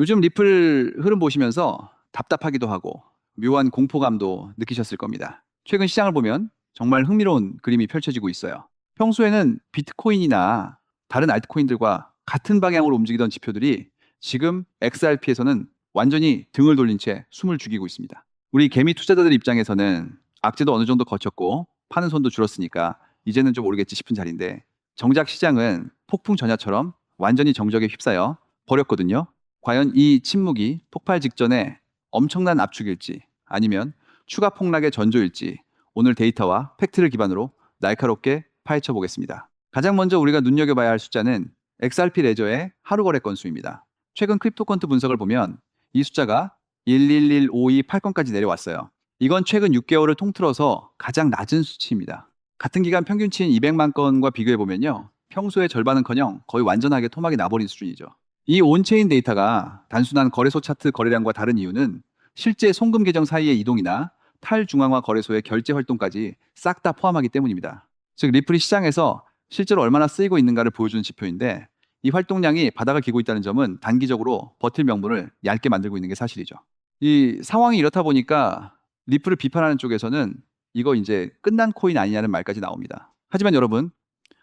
요즘 리플 흐름 보시면서 답답하기도 하고 묘한 공포감도 느끼셨을 겁니다. 최근 시장을 보면 정말 흥미로운 그림이 펼쳐지고 있어요. 평소에는 비트코인이나 다른 알트코인들과 같은 방향으로 움직이던 지표들이 지금 XRP에서는 완전히 등을 돌린 채 숨을 죽이고 있습니다. 우리 개미 투자자들 입장에서는 악재도 어느 정도 거쳤고 파는 손도 줄었으니까 이제는 좀 오르겠지 싶은 자리인데, 정작 시장은 폭풍 전야처럼 완전히 정적에 휩싸여 버렸거든요. 과연 이 침묵이 폭발 직전에 엄청난 압축일지, 아니면 추가 폭락의 전조일지, 오늘 데이터와 팩트를 기반으로 날카롭게 파헤쳐 보겠습니다. 가장 먼저 우리가 눈여겨봐야 할 숫자는 XRP 레저의 하루 거래 건수입니다. 최근 크립토컨트 분석을 보면 이 숫자가 111,528건까지 내려왔어요. 이건 최근 6개월을 통틀어서 가장 낮은 수치입니다. 같은 기간 평균치인 200만 건과 비교해 보면요, 평소의 절반은커녕 거의 완전하게 토막이 나버린 수준이죠. 이 온체인 데이터가 단순한 거래소 차트 거래량과 다른 이유는 실제 송금 계정 사이의 이동이나 탈중앙화 거래소의 결제 활동까지 싹 다 포함하기 때문입니다. 즉, 리플이 시장에서 실제로 얼마나 쓰이고 있는가를 보여주는 지표인데, 이 활동량이 바닥을 기고 있다는 점은 단기적으로 버틸 명분을 얇게 만들고 있는 게 사실이죠. 이 상황이 이렇다 보니까 리플을 비판하는 쪽에서는 이거 이제 끝난 코인 아니냐는 말까지 나옵니다. 하지만 여러분,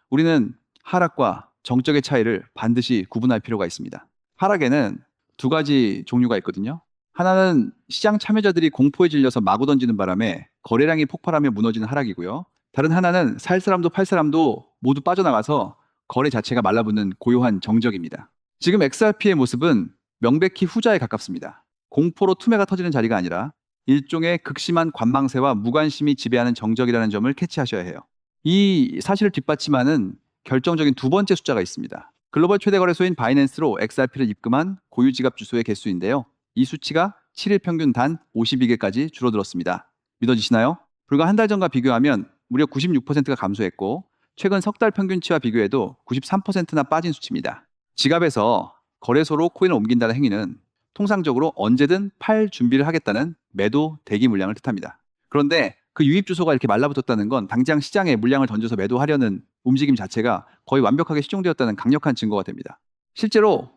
우리는 하락과 정적의 차이를 반드시 구분할 필요가 있습니다. 하락에는 두 가지 종류가 있거든요. 하나는 시장 참여자들이 공포에 질려서 마구 던지는 바람에 거래량이 폭발하며 무너지는 하락이고요. 다른 하나는 살 사람도 팔 사람도 모두 빠져나가서 거래 자체가 말라붙는 고요한 정적입니다. 지금 XRP의 모습은 명백히 후자에 가깝습니다. 공포로 투매가 터지는 자리가 아니라 일종의 극심한 관망세와 무관심이 지배하는 정적이라는 점을 캐치하셔야 해요. 이 사실을 뒷받침하는 결정적인 두 번째 숫자가 있습니다. 글로벌 최대 거래소인 바이낸스로 XRP를 입금한 고유 지갑 주소의 개수인데요. 이 수치가 7일 평균 단 52개까지 줄어들었습니다. 믿어지시나요? 불과 한 달 전과 비교하면 무려 96%가 감소했고, 최근 석 달 평균치와 비교해도 93%나 빠진 수치입니다. 지갑에서 거래소로 코인을 옮긴다는 행위는 통상적으로 언제든 팔 준비를 하겠다는 매도 대기 물량을 뜻합니다. 그런데 그 유입 주소가 이렇게 말라붙었다는 건 당장 시장에 물량을 던져서 매도하려는 움직임 자체가 거의 완벽하게 시종되었다는 강력한 증거가 됩니다. 실제로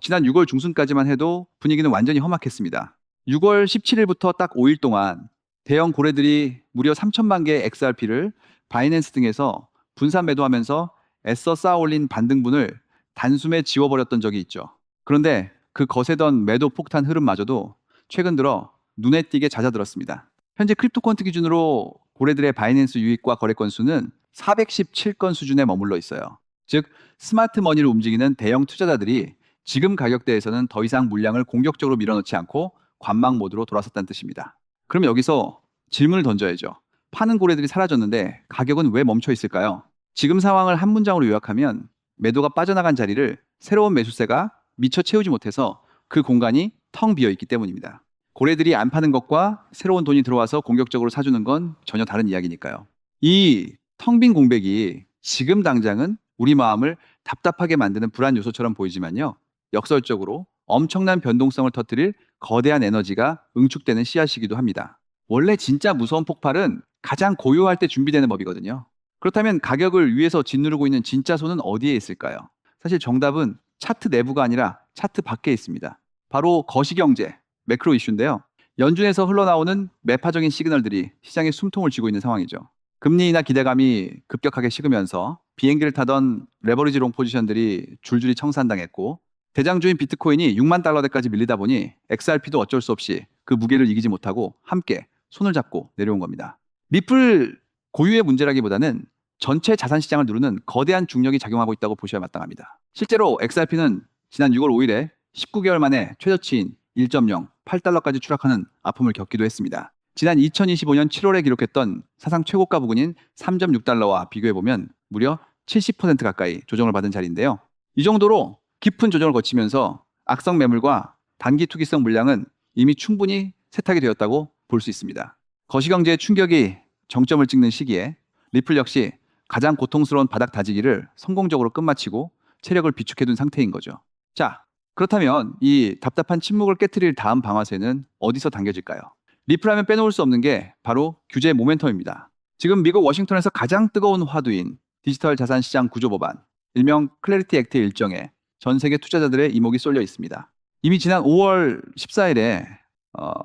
지난 6월 중순까지만 해도 분위기는 완전히 험악했습니다. 6월 17일부터 딱 5일 동안 대형 고래들이 무려 3천만 개의 XRP를 바이낸스 등에서 분산 매도하면서 애써 쌓아올린 반등분을 단숨에 지워버렸던 적이 있죠. 그런데 그 거세던 매도 폭탄 흐름마저도 최근 들어 눈에 띄게 잦아들었습니다. 현재 크립토컨트 기준으로 고래들의 바이낸스 유입과 거래 건수는 417건 수준에 머물러 있어요. 즉, 스마트 머니를 움직이는 대형 투자자들이 지금 가격대에서는 더 이상 물량을 공격적으로 밀어넣지 않고 관망 모드로 돌아섰다는 뜻입니다. 그럼 여기서 질문을 던져야죠. 파는 고래들이 사라졌는데 가격은 왜 멈춰 있을까요? 지금 상황을 한 문장으로 요약하면 매도가 빠져나간 자리를 새로운 매수세가 미처 채우지 못해서 그 공간이 텅 비어 있기 때문입니다. 고래들이 안 파는 것과 새로운 돈이 들어와서 공격적으로 사주는 건 전혀 다른 이야기니까요. 이 텅 빈 공백이 지금 당장은 우리 마음을 답답하게 만드는 불안 요소처럼 보이지만요, 역설적으로 엄청난 변동성을 터뜨릴 거대한 에너지가 응축되는 씨앗이기도 합니다. 원래 진짜 무서운 폭발은 가장 고요할 때 준비되는 법이거든요. 그렇다면 가격을 위에서 짓누르고 있는 진짜 손은 어디에 있을까요? 사실 정답은 차트 내부가 아니라 차트 밖에 있습니다. 바로 거시경제, 매크로 이슈인데요. 연준에서 흘러나오는 매파적인 시그널들이 시장에 숨통을 쥐고 있는 상황이죠. 금리 인하 기대감이 급격하게 식으면서 비행기를 타던 레버리지 롱 포지션들이 줄줄이 청산당했고, 대장주인 비트코인이 6만 달러대까지 밀리다 보니 XRP도 어쩔 수 없이 그 무게를 이기지 못하고 함께 손을 잡고 내려온 겁니다. 리플 고유의 문제라기보다는 전체 자산 시장을 누르는 거대한 중력이 작용하고 있다고 보셔야 마땅합니다. 실제로 XRP는 지난 6월 5일에 19개월 만에 최저치인 1.08달러까지 추락하는 아픔을 겪기도 했습니다. 지난 2025년 7월에 기록했던 사상 최고가 부근인 3.6달러와 비교해보면 무려 70% 가까이 조정을 받은 자리인데요. 이 정도로 깊은 조정을 거치면서 악성 매물과 단기 투기성 물량은 이미 충분히 세탁이 되었다고 볼 수 있습니다. 거시경제의 충격이 정점을 찍는 시기에 리플 역시 가장 고통스러운 바닥 다지기를 성공적으로 끝마치고 체력을 비축해둔 상태인 거죠. 자, 그렇다면 이 답답한 침묵을 깨트릴 다음 방아쇠는 어디서 당겨질까요? 리플하면 빼놓을 수 없는 게 바로 규제 모멘텀입니다. 지금 미국 워싱턴에서 가장 뜨거운 화두인 디지털 자산 시장 구조 법안, 일명 클래리티 액트 일정에 전 세계 투자자들의 이목이 쏠려 있습니다. 이미 지난 5월 14일에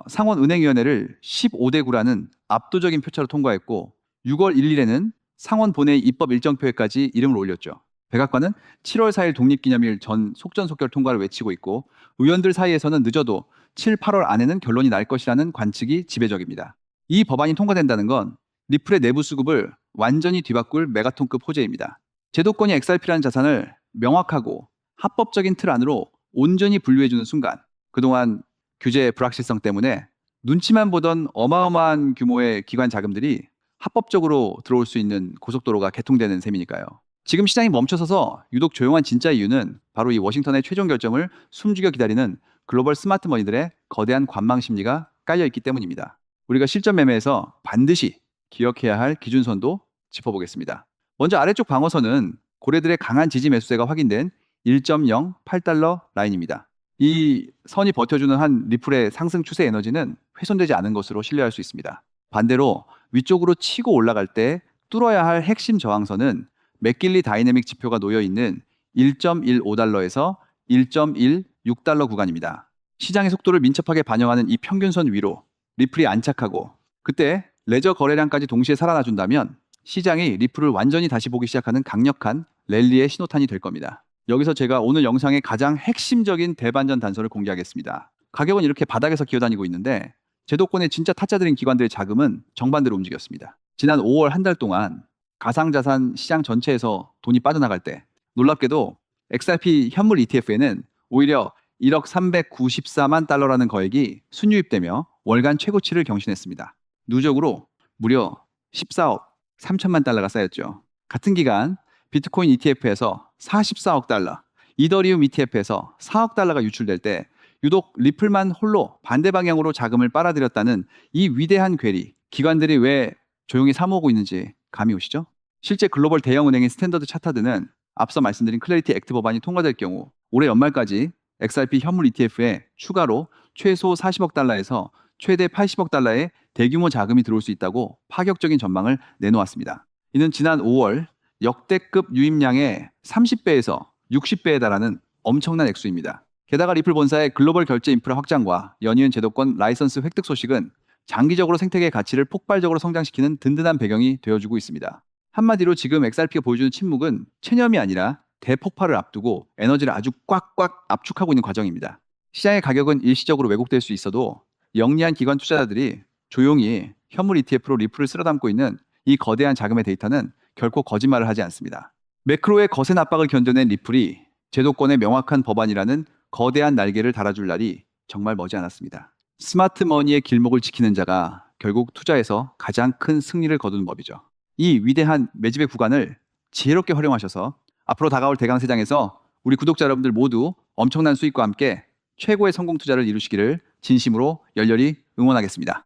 상원은행위원회를 15대 9라는 압도적인 표차로 통과했고 6월 1일에는 상원 본회의 입법 일정표에까지 이름을 올렸죠. 백악관은 7월 4일 독립기념일 전 속전속결 통과를 외치고 있고 의원들 사이에서는 늦어도 7, 8월 안에는 결론이 날 것이라는 관측이 지배적입니다. 이 법안이 통과된다는 건 리플의 내부 수급을 완전히 뒤바꿀 메가톤급 호재입니다. 제도권이 XRP라는 자산을 명확하고 합법적인 틀 안으로 온전히 분류해주는 순간 그동안 규제의 불확실성 때문에 눈치만 보던 어마어마한 규모의 기관 자금들이 합법적으로 들어올 수 있는 고속도로가 개통되는 셈이니까요. 지금 시장이 멈춰서서 유독 조용한 진짜 이유는 바로 이 워싱턴의 최종 결정을 숨죽여 기다리는 글로벌 스마트 머니들의 거대한 관망 심리가 깔려 있기 때문입니다. 우리가 실전 매매에서 반드시 기억해야 할 기준선도 짚어보겠습니다. 먼저 아래쪽 방어선은 고래들의 강한 지지 매수세가 확인된 1.08달러 라인입니다. 이 선이 버텨주는 한 리플의 상승 추세 에너지는 훼손되지 않은 것으로 신뢰할 수 있습니다. 반대로 위쪽으로 치고 올라갈 때 뚫어야 할 핵심 저항선은 맥길리 다이내믹 지표가 놓여 있는 1.15달러에서 1.16달러 구간입니다. 시장의 속도를 민첩하게 반영하는 이 평균선 위로 리플이 안착하고 그때 레저 거래량까지 동시에 살아나준다면 시장이 리플을 완전히 다시 보기 시작하는 강력한 랠리의 신호탄이 될 겁니다. 여기서 제가 오늘 영상의 가장 핵심적인 대반전 단서를 공개하겠습니다. 가격은 이렇게 바닥에서 기어다니고 있는데 제도권의 진짜 타짜들인 기관들의 자금은 정반대로 움직였습니다. 지난 5월 한 달 동안 가상자산 시장 전체에서 돈이 빠져나갈 때 놀랍게도 XRP 현물 ETF에는 오히려 1억 394만 달러라는 거액이 순유입되며 월간 최고치를 경신했습니다. 누적으로 무려 14억 3천만 달러가 쌓였죠. 같은 기간 비트코인 ETF에서 44억 달러, 이더리움 ETF에서 4억 달러가 유출될 때 유독 리플만 홀로 반대 방향으로 자금을 빨아들였다는 이 위대한 괴리, 기관들이 왜 조용히 사모으고 있는지 감이 오시죠? 실제 글로벌 대형 은행인 스탠더드 차타드는 앞서 말씀드린 클래리티 액트 법안이 통과될 경우 올해 연말까지 XRP 현물 ETF에 추가로 최소 40억 달러에서 최대 80억 달러의 대규모 자금이 들어올 수 있다고 파격적인 전망을 내놓았습니다. 이는 지난 5월 역대급 유입량의 30배에서 60배에 달하는 엄청난 액수입니다. 게다가 리플 본사의 글로벌 결제 인프라 확장과 연이은 제도권 라이선스 획득 소식은 장기적으로 생태계의 가치를 폭발적으로 성장시키는 든든한 배경이 되어주고 있습니다. 한마디로 지금 XRP가 보여주는 침묵은 체념이 아니라 대폭발을 앞두고 에너지를 아주 꽉꽉 압축하고 있는 과정입니다. 시장의 가격은 일시적으로 왜곡될 수 있어도 영리한 기관 투자자들이 조용히 현물 ETF로 리플을 쓸어 담고 있는 이 거대한 자금의 데이터는 결코 거짓말을 하지 않습니다. 매크로의 거센 압박을 견뎌낸 리플이 제도권의 명확한 법안이라는 거대한 날개를 달아줄 날이 정말 머지 않았습니다. 스마트 머니의 길목을 지키는 자가 결국 투자에서 가장 큰 승리를 거두는 법이죠. 이 위대한 매집의 구간을 지혜롭게 활용하셔서 앞으로 다가올 대강세장에서 우리 구독자 여러분들 모두 엄청난 수익과 함께 최고의 성공 투자를 이루시기를 진심으로 열렬히 응원하겠습니다.